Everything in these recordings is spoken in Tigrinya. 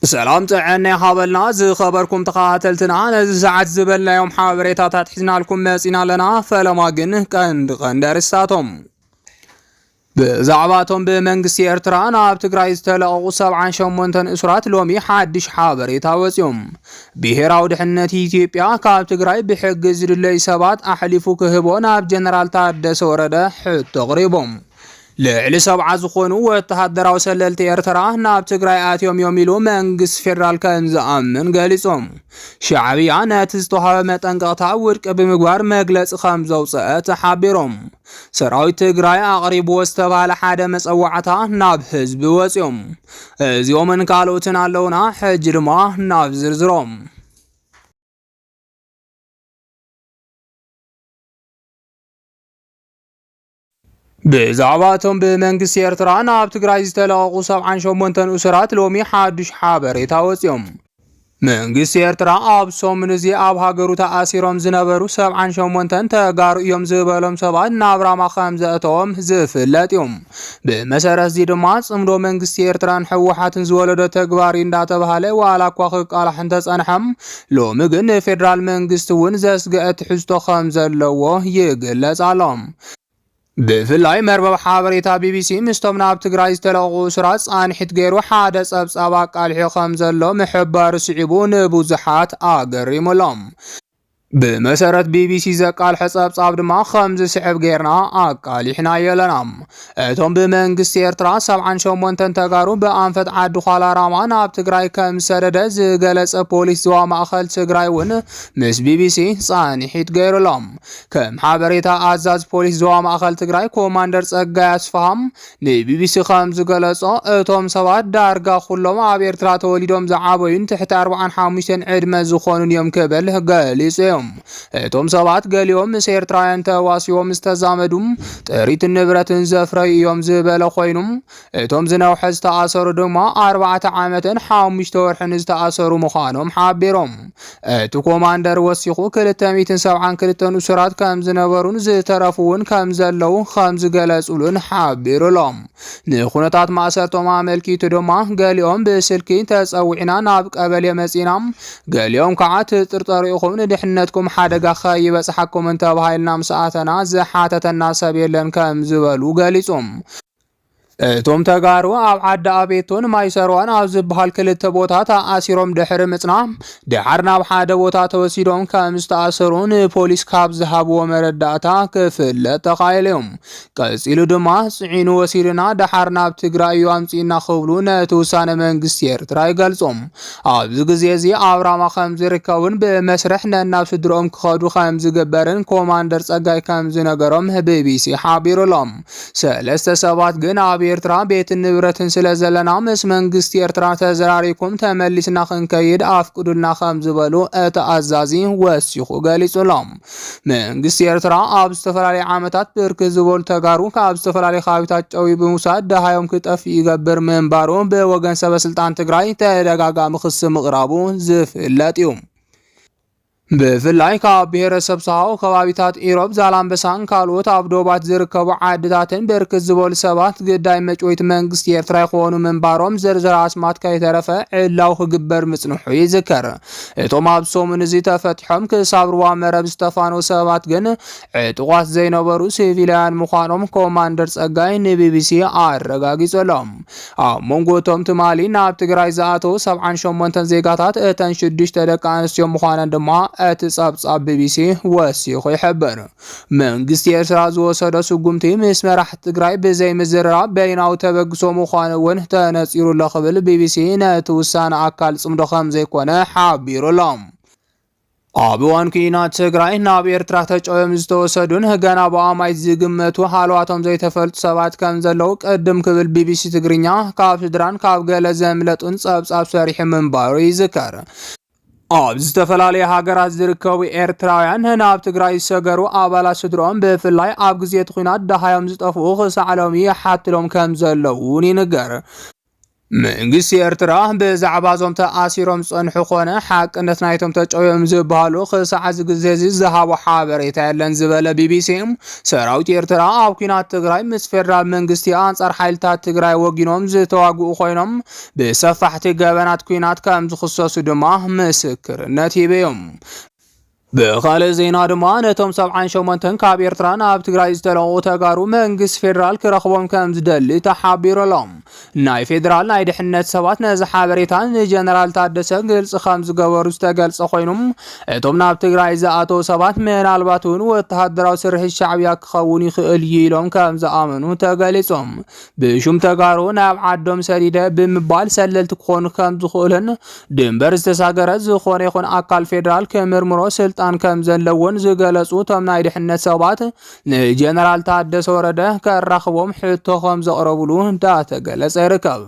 سلام تعنا حابلنا زي خبركم تقاتلتنا نزي ساعات زبلنا يوم حابريتات حزنا لكم مسينا لنا فلما قنه قندر الساتم بزعباتهم بمنقس إرترا ناب تقرأ يستلقوا 78 أسرات لومي حادش حابريتا وزيوم بهراو دحنة إثيوبيا كاب تقرأ بحق زرلي سبات أحلفو كهبو ناب جنرال تادس ورده حد تغريبهم لعلي 7 زخونو وتحدراو سللت إرترا ناب تقرأ آتيوم يوميلو منقس فيرال كنز أمن قاليسهم شعبيا ناتزتوها متنقاطع ورك بمقوار مقلس 5 ساعات حابيرهم سراويت تقرأ أقريب واستبال حدا مسأوعتا ناب حزب وزيوم زيومن كالوتنا اللونا حجر ما ناب زرزروم بزعباتهم بمنقس إرترا ناب تقرأ يستلقوا 78 أسرات لومي حادش حابريتا وزيوم منقس إرترا أبسوم منزي أب هاجرو تأثيرهم زنبرو 78 تجار يوم زبالهم 7 نابرا ما 5 أتوم زفلاتهم بمسارة زيد ماس أمرو منقس إرترا حوحات زولد تجبارين داتا بهاله وعلى كواخك على حنتس أنحم لو مجن فيدرال منقس تون زس جت حزتو 5 لو يجلس علام بفلاي مربب حابريتا BBC مستوم ناب تقرأ يستلقوا سرات عن حتقيرو حادث أبس أباق الحي 5 لو محبار سعبون بوزحات آقر ملام بمسارة BBC زقال حساب صابد ما 5 سحب غيرنا أقال إحنا يلنام اتهم بمنقس إرترا 78 تقارو بأنفت عدو خالا رامان اب تقراي كم سردد زقلس بوليس زوا مأخل تقراي ون مس BBC صاني حيت غيرو لام كم حابريتا أزاز بوليس زوا مأخل تقراي كوماندر سقاس فهم ني BBC 5 قلسو اتهم سواد دارقا خلوم اب إرترا توليدوم زعابوين تحت 45 عدم زخونون يوم كبل قاليسيوم اتوم سبات قاليوم سير تراين تواسيوم استزامدوم تريت النبرة زفري يوم زبالة خوينوم اتوم زناو حز تأثر دوما 4 عامة حامش تورحن استأثروا مخانوم حابيروم اتو كوماندر وسيخو كلتاميتن 7 كلتن أسرات كام زنبرون زترفون كام زلو 5 قلسولون حابيرو لهم نخونتات ماسرتو ماملكي تدوما قاليوم بسلكين تسأوعنا نابق قبل يمسينام قاليوم كعات ترطريقهم ندحنتكم حدقا خايبة صحكم انت بهايلنا مساعتنا زحاتتنا سبيلن كم زبالو قاليسوم اتوم تقارو اب عدا ابيتون ما يسروان اب زبحال كلت بوتات اسيروم دحر مصنا دحرنا بحاده بوتا توسيدوم كمستاسرون بوليس كاب ذهب ومرداتا كفل تخايلهم قصيلو دما صعينو وسيرنا دحرنا بتግራዩ امصينا خبلون توسان منغست ኤርትራ ይገልጾም ኣብዚ ግዜ እዚ ኣብራማ ከም ዝርከውን በመስረሕ ነናብ ስድሮም ክኸዱ ከም ዝገበርን ኮማንደር ጸጋይ ከም ዝነገሮም ቢቢሲ ሓቢሩሎም ሰለስተ ሰባት ግን ኤርትራ ቤት ንብረትን ስለዘለና ምስ መንግስት ኤርትራ ተዘራሪኩም ተመሊስና ክንከይድ አፍቅዱልና ከም ዝበሉ ተአዛዚ ወሲኹ ገሊጹሎም መንግስት ኤርትራ ኣብ ዝተፈላለዩ ዓመታት ብርክ ዝበሉ ተጋሩ ካብ ዝተፈላለዩ ኻቢታት ጨዊ ብምውሳድ ደሃዮም ክጠፍ ይገብር መንባሩ በወገን ሰበስልጣን ትግራይ ተደጋጋሚ ክስ ምቕራቡ ዝፍለጥ እዩ بفلاي كاب بيرسب صاو كبابيتات إيروب زالامبسان كالوت أبدوبات زركبو عادتاتن بركز زبول سبات قداي مجويت منقست يرتراي خوانو من باروم زرزر عاسمات كي ترفع إلاو خقبر مصنحو يذكر اتوم أبسو من زي تفتحهم كسابروا مرب ستفانو سبات جن اتوغات زينو برو سيفيليان مخانوم كوماندرز أقاين BBC رقاقي سلام مونغو توم تمالي ناب تقراي زاتو 78 زيقاتات اتن شدش تدكانسيوم مخانن دما اتصاب BBC وسيخ يحبر منقست ኤርትራ ዝወሰደ ስጉምቲ ምስ መራሕቲ ትግራይ በዘይ ምዝረራ በይናው ተበግሶ ምዃኑውን ተነፂሩ ለኽብል BBC ነቲ ውሳነ ኣካል ጽምዶ ከም ዘይኮነ ሓቢሩሎም አብዋን ኪናት ትግራይ ናብ ኤርትራ ተጨወም ዝተወሰዱን ገና በአማይት ዝግመቱ ሓልዋቶም ዘይተፈልጡ ሰባት ከም ዘለው ቀደም ክብል BBC ትግርኛ ካብ ስድራን ካብ ገለ ዘምለጡን ጸብጻብ ሰሪሕ መንባሩ ይዝከር ኣብ ዝተፈላለዩ ሃገራት ዝርከቡ ኤርትራውያን ናብ ትግራይ ሰገሩ ኣባላት ስድሮም ብፍላይ ኣብ ግዜ ኩናት ደሃዮም ዝጠፍኡ ክሳዕሎም ይሓትሎም ከም ዘለውን ይንገር መንግስት ኤርትራ ብዛዕባ ዞም ተኣሲሮም ጸንሑ ኮነ ሓቅነት ናይቶም ተጨውዮም ዝበሃሉ ክሳዕ ግዜ ዝሃቦ ሓበሬታ የለን ዝበለ ቢቢሲ ሰራዊት ኤርትራ ኣብ ኩናት ትግራይ ምስ ፌደራል መንግስቲ አንጻር ሓይልታት ትግራይ ወጊኖም ዝተዋግኡ ኮይኖም ብሰፋሕቲ ገበናት ኩናት ከም ዝኽሰሱ ድማ ምስክርነት ሂበዮም። بخالد زينا دمان نتوم 78 ካብ ኤርትራ ናብ ትግራይ ዝተለቁ ተጋሩ መንግስት ፌደራል ክረኽቦም ከም ዝደሊ ተሓቢሩ ሎም ናይ ፌደራል ናይ ድሕነት ሰባት ነዚ ሓበሬታ ንጀነራል ታደሰ ግልጽ ከም ዝገበሩ ዝተገልጸ ኮይኖም እቶም ናብ ትግራይ ዝኣተው ሰባት ምናልባት እውን ወተሃደራዊ ስርሒት ሻዕብያ ክኸውን ይኽእል ኢሎም ከም ዝኣመኑ ተገሊጾም ብሹም ተጋሩ ናብ ዓዶም ሰዲደ ብምባል ሰለልቲ ክኾኑ ከም ዝኽእልን ድንበር ዝተሳገረ ዝኾነ ይኹን ኣካል ፌደራል ከምርምሮ ስልጣን كم زلون زغلصو تم ናይ ድሕነት ሰባት ንጀነራል ታደሰ ወረደ ከራኽቦም ሕቶኸም ዘቕረብሉ እንዳተገለጸ ይርከብ።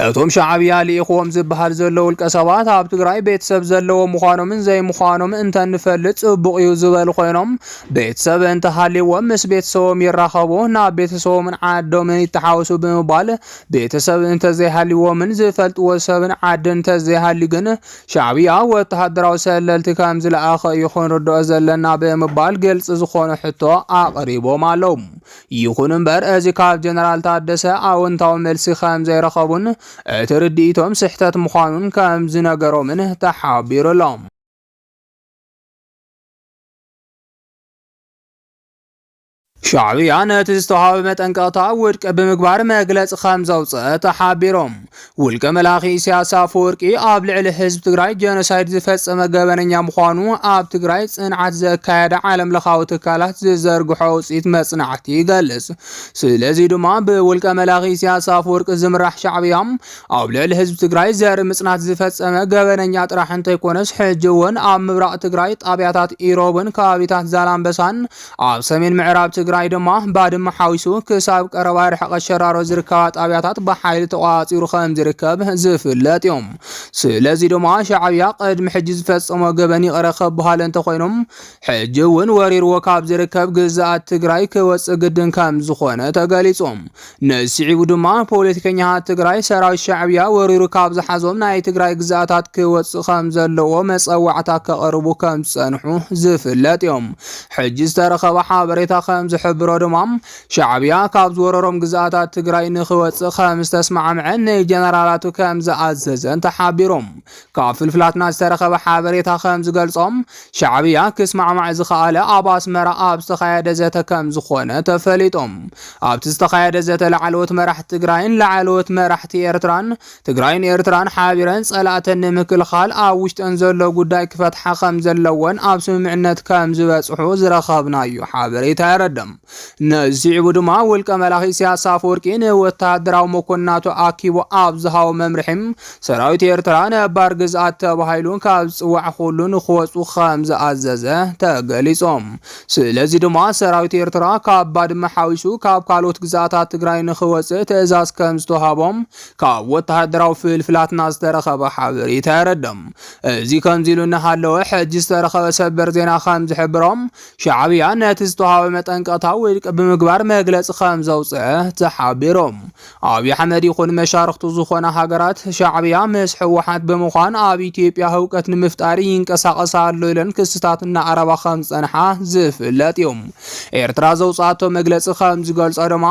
እቶም ሻዕብያ ሊኢኹም ዝበሃል ዘሎ ውልቀ ሰባት ኣብ ትግራይ ቤተሰብ ዘለዎ ምዃኖምን ዘይምዃኖም እንተንፈልጥ ጽቡቕ እዩ ዝበል ኮይኖም ቤተሰብ እንተሃልይዎም ምስ ቤተሰቦም ይራኸቡ ናብ ቤተሰቦምን ዓዶምን ይተሓወሱ ብምባል ቤተሰብ እንተዘይሃልይዎምን ዝፈልጥዎ ሰብን ዓድን እንተዘይሃሊ ግን ሻዕብያ ወተሃደራዊ ሰለልቲ ከም ዝለኣኸ ይኹን ርድኦ ዘለና ብምባል ግልጽ ዝኾነ ሕቶ ኣቕሪቦም ኣለዉ። ይኹን እምበር እዚ ካብ ጀነራል ታደሰ ኣወንታዊ መልሲ ከም ዘይረኸቡን ترديتهم سحتات مخانون كام زناقروا منه تحابير لهم ሻዕብያ ነቲ ዝተዋሃበ መጠንቀቕታ ውድቅ ብምግባር መግለፂ ከም ዘውፅአ ተሓቢሮም ውልቀ መላኺ ኢሳያስ አፈወርቂ ኣብ ልዕሊ ህዝቢ ትግራይ ጀኖሳይድ ዝፈጸመ ገበነኛ ምዃኑ ኣብ ትግራይ ጽንዓት ዘካየደ ዓለም ለኻዊ ትካላት ዝዘርግሖ ውፅኢት መጽናዕቲ ይገልጽ። ስለዚ ድማ ብውልቀ መላኺ ኢሳያስ አፈወርቂ ዝምራሕ ሻዕብያ ኣብ ልዕሊ ህዝቢ ትግራይ ዘርኢ ምጽናት ዝፈጸመ ገበነኛ ጥራሕ እንተይኮነስ ሕጂ እውን ኣብ ምብራቕ ትግራይ ጣብያታት ኢሮብን ከባቢታት ዛላምበሳን ኣብ ሰሜን ምዕራብ ትግራይ دما بعد ما حاوسو كساب قربا رحق الشرار زركات ابياتات بحيل تقاصير خم زركب زفلات يوم سلازي دما شعبيا قد محجز فصمو غبني قرخب بحال انت خوينم حجون ورير وكاب زركب غزات تግራይ كوص ግድን ከም ዝኾነ ተገሊጾም ነሲዒው ድማ ፖለቲከኛታት ትግራይ ሰራዊት ሻዕብያ ወሪሩ ካብ ዝሓዞም ናይ ትግራይ ግዛታት ክወጽ ከም ዘለዎ መጸዋዕታ ከቀርቡ ከም ጸንሑ ዝፍለጥ እዮም ሕጂ ዝተረኸበ ሓበሬታ ከም حبرو دمام شعبيا كاب زورروم ግዛታት ትግራይ ንኽወጽ ከም ዝተስማዕምዐ ንጀነራላቱ ከም ዝኣዘዘን ተሓቢሮም ካብ ፍልፍላትና ዝተረኸበ ሓበሬታ ከም ዝገልጾም ሻዕብያ ክስማዕማዕ ዝኸኣለ ኣብ ኣስመራ ኣብ ዝተኻየደ ዘተ ከም ዝኾነ ተፈሊጦም ኣብቲ ዝተኻየደ ዘተ ላዕለዎት መራሕቲ ትግራይን ላዕለዎት መራሕቲ ኤርትራን ትግራይን ኤርትራን ሓቢረን ጸላእተን ንምክልኻል ኣብ ውሽጠን ዘሎ ጉዳይ ክፈትሓ ከም ዘለወን ኣብ ስምምዕነት ከም ዝበጽሑ ዝረኸብናዩ ሓበሬታ ይረድም ነዚዕቡ ድማ ውልቀ መላኺ ኢሳያስ አፈወርቂ ወተሃደራዊ መኮንናቱ ኣኪቡ ኣብ ዝሃቦ መምርሒም ሰራዊት ኤርትራ ነባር ግዝኣት ተባሂሉ ካብ ዝፅዋዕ ኩሉ ንኽወፁ ከም ዝኣዘዘ ተገሊጾም ስለዚ ድማ ሰራዊት ኤርትራ ካብ ባድመ ሓዊሱ ካብ ካልኦት ግዝኣታት ትግራይ ንኽወፅእ ትእዛዝ ከም ዝተዋሃቦም ካብ ወተሃደራዊ ፍልፍላትና ዝተረኸበ ሓበሬታ ይረድም እዚ ከምዚ ኢሉ እናሃለወ ሕጂ ዝተረኸበ ሰበር ዜና ከም ዝሕብሮም ሻዕብያ ነቲ ዝተዋሃበ መጠንቀቕታ ውድቅ ብምግባር መግለጽ ከም ዘውፅአ ተሓቢሮም ኣብይ ኣሕመድ ይኹን መሻርክቱ ዝኾነ ሃገራት ሻዕብያ ምስ ሕወሓት ብምዃን ኣብ ኢትዮጵያ ህውቀት ንምፍጣር ይንቀሳቐሳ ኣሎ ኢለን ክስታት እናቐረባ ከም ዝጸንሓ ዝፍለጥ እዮም ኤርትራ ዘውፅኣቶ መግለጺ ከም ዝገልጾ ድማ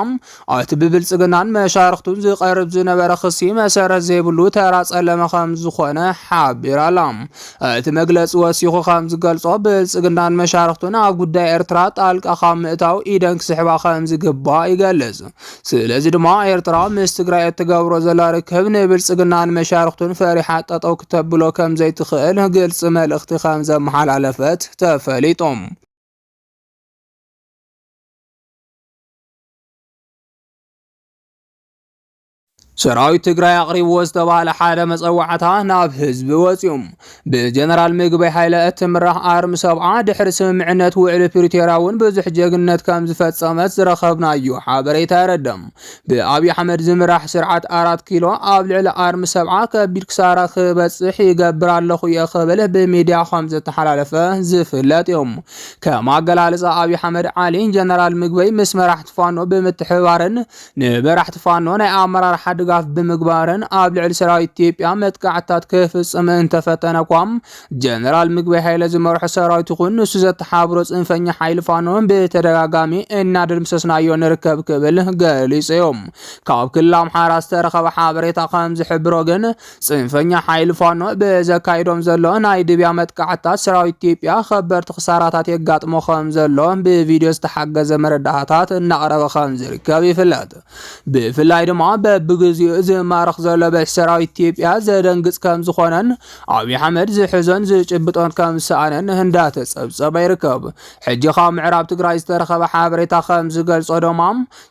እቲ ብብልጽግናን መሻርክቱን ዝቐርብ ዝነበረ ክሲ መሰረት ዘይብሉ ተራ ጸለመ ከም ዝኾነ ሓቢራ ኣላ እቲ መግለጺ ወሲኹ ከም ዝገልጾ ብልጽግናን መሻርክቱን ኣብ ጉዳይ ኤርትራ ጣልቃ ካብ ምእታው ኢደን ክስሕባ ከም ዝግባእ ይገልጽ ስለዚ ድማ ኤርትራ ምስ ትግራይ እትገብሮ ዘላ ርክብ ንብልጽግናን መሻርክቱን ፈሪሓ ጠጠው ክተብሎ ከም ዘይትኽእል ግልጽ መልእኽቲ ከም ዘመሓላለፈት ተፈሊጦም ሰራዊት ትግራይ አቅሪቦ ዝተባለ ሓደ መጸዋዕታ ናብ ህዝቢ ወጽዮም ብጀነራል ምግበይ ሃይለ እትምራሕ ኣርሚ ሰብዓ ድሕሪ ስምምዕነት ውዕል ፕሪቶሪያውን ብዙሕ ጀግንነት ከም ዝፈጸመት ዝረኸብናዩ ሓበሬታ ይረድም ብኣብይ ኣሕመድ ዝምራሕ ስርዓት 4 ኪሎ ኣብ ልዕሊ ኣርሚ ሰብዓ ከቢድ ክሳራ ክበጽሕ ይገብር ኣለኹ እየ ክብል ብሚድያ ከም ዝተሓላለፈ ዝፍለጥ እዮም ከም ኣገላልጻ ኣብይ ኣሕመድ ዓሊ ጀነራል ምግበይ ምስ መራሕቲ ፋኖ ብምትሕባርን ንመራሕቲ ፋኖ ናይ ኣመራርሓ ድጋፍ ብምግባርን ኣብ ልዕሊ ሰራዊት ኢትዮጵያ መጥቃዕታት ክፍጽም እንተፈተነኳም ጀነራል ምግበይ ኃይለ ዝመርሑ ሰራዊት ይኹን ንሱ ዘተሓብሮ ጽንፈኛ ኃይል ፋኖ በተደጋጋሚ እናደምሰስናዮ ንርከብ ክብል ገሊጾም ካብ ክልል ኣምሓራ ዝተረኸበ ሓበሬታ ከም ዝሕብሮ ግን ጽንፈኛ ኃይል ፋኖ በዘካይዶም ዘሎ ናይ ድብያ መጥቃዕታት ሰራዊት ኢትዮጵያ ከበርቲ ክሳራታት የጋጥሞ ከም ዘሎ ብቪድዮ ዝተሓገዘ መረዳእታት እናቀረበ ከም ዝርከብ ይፍለጥ ብፍላይ ድማ በብግዚኡ ዝማረኽ ዘሎ ሰራዊት ኢትዮጵያ ዘደንግጽ ከም ዝኾነን አብይ አሕመድ ዝሕዞን ዝጭብጦን ከም ሰኣነን እንዳተጸብጸበ ይርከብ ሕጂ ካብ ምዕራብ ትግራይ ዝተረኸበ ሓበሬታ ከም ዝገልጾ ድማ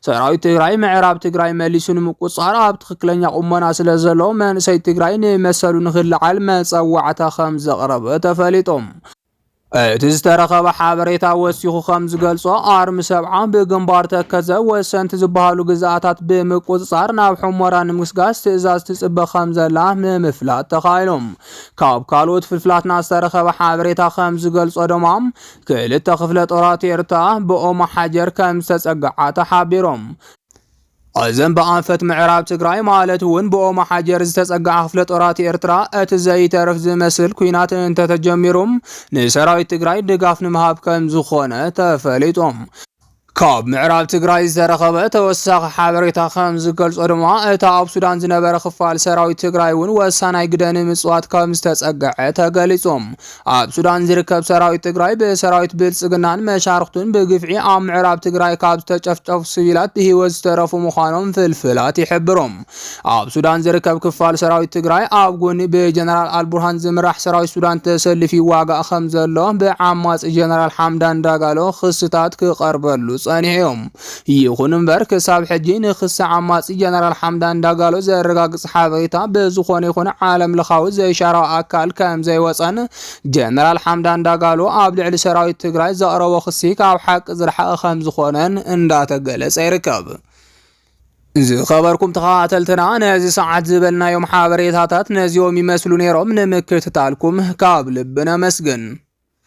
ሰራዊት ትግራይ ምዕራብ ትግራይ መሊሱ ንምቁጻር ኣብ ትክክለኛ ቁመና ስለ ዘሎ መንእሰይ ትግራይ ንመሰሉ ንኽልዓል መጸዋዕታ ከም ዘቕረበ ተፈሊጦም እቲ ዝተረኸበ ሓበሬታ ወሲኹ ከም ዝገልጾ ኣርሚ ሰብዓ ብግንባር ተከዘ ወሰንቲ ዝበሃሉ ግዛኣታት ብምቁጽጻር ናብ ሑመራ ንምስጋስ ትእዛዝ ትጽበ ከም ዘላ ንምፍላጥ ተኻኢሎም ካብ ካልኦት ፍልፍላትና ዝተረኸበ ሓበሬታ ከም ዝገልጾ ድማ ክልተ ክፍለ ጦራት ኤርትራ ብኦሞ ሓጀር ከም ዝተጸግዓ ተሓቢሮም أزم بأنفت معراب تجري مالتون بأم حجر استسقع خفلة طرات إرترا أتزاي تعرف زمسل كوينات أنت تجمرهم نسراي تجري دقافن مهاب كم زخونة تفليتهم كاب معراب تجري زرخبة توسق حبريت خمس قلص أرما تعب سودان زنبر خفال سراوي تجري وسنة قدام مسوات كم استسقع تقليتهم عب سودان زركب سراوي تجري بسراوي بيلس جنان مشاركتون بقفعي عام معراب تجري كاب تشفشف سويلات هي وسترف مخانم في الفلات يحبرهم عب سودان زركب كفال سراوي تجري عب جوني بجنرال البرهان زمرح سراوي سودان تسلي في واقع خمس الله بعماس جنرال حمدان داغالو خصتات كقربلوس صانعهم يخون برك ساب حجين خص عماس جنرال حمدان داغالو زرقاق صحابيتا بزخون يخون عالم لخاوز زي شارع أكال كام زي وصن جنرال حمدان داغالو عبد علي سراويت تجراي زقرا وخصيك أو حق زرحق خمس خونن اندات جلس يركب زي خبركم تخاتلتنا نازي ساعات زبلنا يوم حابريتاتات نازي يوم يمثلون يروم نمكر تتالكم كابل بنا مسجن